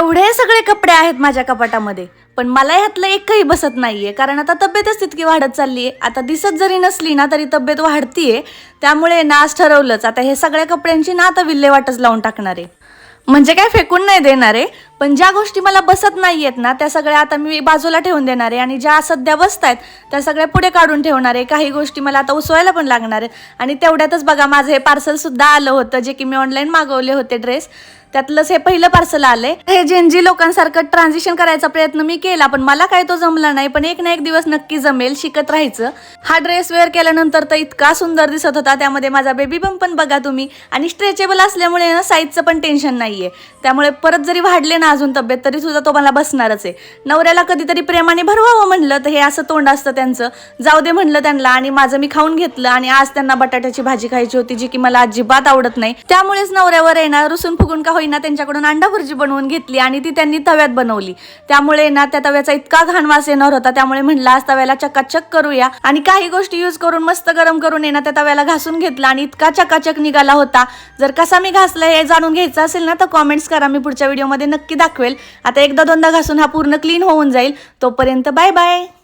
एवढे सगळे कपडे आहेत माझ्या कपाटामध्ये, पण मला ह्यातलं एकही बसत नाहीये, कारण आता तब्येतच तितकी वाढत चालली आहे. आता दिसत जरी नसली ना तरी तब्येत वाढतीये. त्यामुळे ना आज ठरवलंच, आता हे सगळ्या कपड्यांची ना आता विल्हेवाटच लावून टाकणार आहे. म्हणजे काय फेकून नाही देणार आहे, पण ज्या गोष्टी मला बसत नाहीयेत ना त्या सगळ्या आता मी बाजूला ठेवून देणार आहे आणि ज्या सध्या बसतायत त्या सगळ्या पुढे काढून ठेवणार आहे. काही गोष्टी मला आता उसवायला पण लागणार आहेत. आणि तेवढ्यातच बघा माझं हे पार्सल सुद्धा आलं होतं, जे की मी ऑनलाईन मागवले होते ड्रेस. त्यातलंच हे पहिलं पार्सल आलंय. हे जेनजी लोकांसारखं ट्रान्झिशन करायचा प्रयत्न मी केला, पण मला काय तो जमला नाही. पण एक ना एक दिवस नक्की जमेल, शिकत राहायचं. हा ड्रेस वेअर केल्यानंतर तर इतका सुंदर दिसत होता. त्यामध्ये माझा बेबी बंप पण बघा तुम्ही, आणि स्ट्रेचेबल असल्यामुळे ना साईजचं पण टेन्शन नाहीये. त्यामुळे परत जरी वाढले ना अजून तब्येत तरी सुद्धा तो मला बसणारच आहे. नवऱ्याला कधीतरी प्रेमाने भरवावं म्हणलं तर हे असं तोंड असतं त्यांचं, जाऊ दे म्हणलं त्यांना. आणि माझं मी खाऊन घेतलं. आणि आज त्यांना बटाट्याची भाजी खायची होती, जी की मला अजिबात आवडत नाही. त्यामुळेच नवऱ्यावर येणार रुसून फुगून का होईना त्यांच्याकडून अंडा भुर्जी बनवून घेतली आणि ती त्यांनी तव्यात बनवली. त्यामुळे ना त्या तव्याचा इतका घाण वास येणार होता, त्यामुळे म्हणलं आज तव्याला चकाचक करूया. आणि काही गोष्टी यूज करून मस्त गरम करून येणार त्या तव्याला घासून घेतला आणि इतका चकाचक निघाला होता. जर कसा मी घासला हे जाणून घ्यायचं असेल ना तर कॉमेंट्स करा, मी पुढच्या व्हिडिओमध्ये नक्की दाखवेल. आता एकदा दोनदा घासून हा पूर्ण क्लीन होऊन जाईल. तोपर्यंत बाय बाय.